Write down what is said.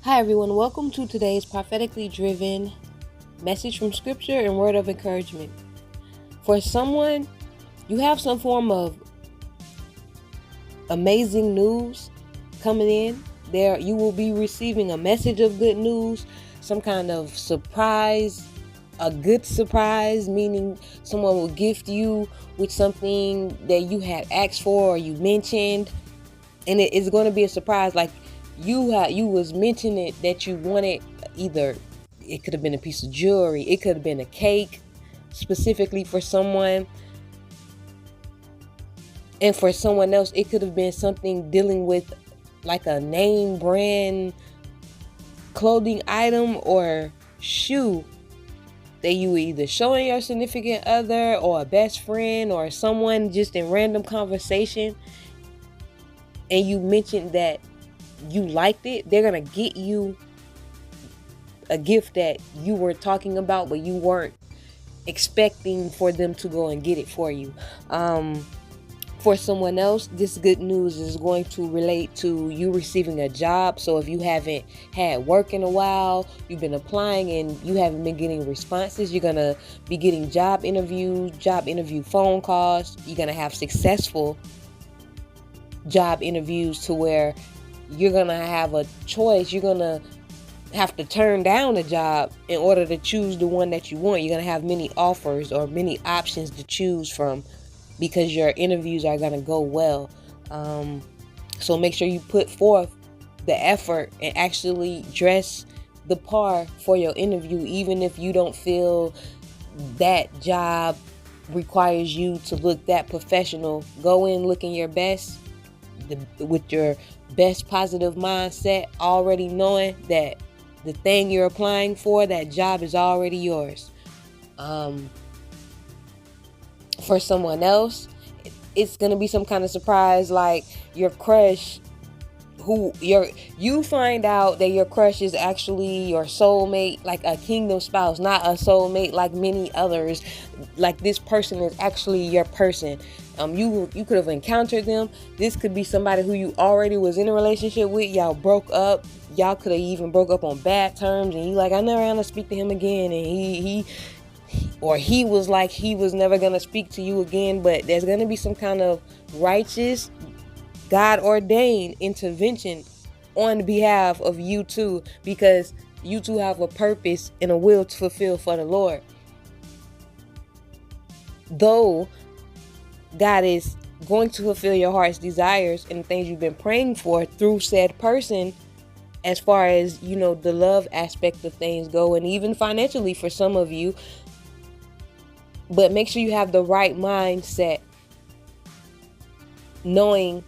Hi everyone, welcome to today's prophetically driven message from scripture and word of encouragement. For someone, you have some form of amazing news coming in. There you will be receiving a message of good news, some kind of surprise, a good surprise, meaning someone will gift you with something that you had asked for or you mentioned, and it is going to be a surprise. Like you was mentioning that you wanted, either it could have been a piece of jewelry, it could have been a cake specifically for someone, and for someone else it could have been something dealing with like a name brand clothing item or shoe that you were either showing your significant other or a best friend or someone just in random conversation, and you mentioned that you liked it. They're gonna get you a gift that you were talking about, but you weren't expecting for them to go and get it for you. For someone else, this good news is going to relate to you receiving a job. So if you haven't had work in a while, you've been applying and you haven't been getting responses, you're gonna be getting job interview phone calls. You're gonna have successful job interviews to where you're gonna have a choice. You're gonna have to turn down a job in order to choose the one that you want. You're gonna have many offers or many options to choose from because your interviews are gonna go well. So make sure you put forth the effort and actually dress the par for your interview, even if you don't feel that job requires you to look that professional. Go in looking your best, with your best positive mindset, already knowing that the thing you're applying for, that job is already yours. For someone else, it's gonna be some kind of surprise, like your crush, you find out that your crush is actually your soulmate, like a kingdom spouse, not a soulmate like many others. Like this person is actually your person. You could have encountered them. This could be somebody who you already was in a relationship with. Y'all broke up. Y'all could have even broke up on bad terms, and you like, I never want to speak to him again. And he was like, he was never gonna speak to you again. But there's gonna be some kind of righteous, God ordained intervention on behalf of you two, because you two have a purpose and a will to fulfill for the Lord. Though God is going to fulfill your heart's desires and the things you've been praying for through said person, as far as, the love aspect of things go, and even financially for some of you. But make sure you have the right mindset, knowing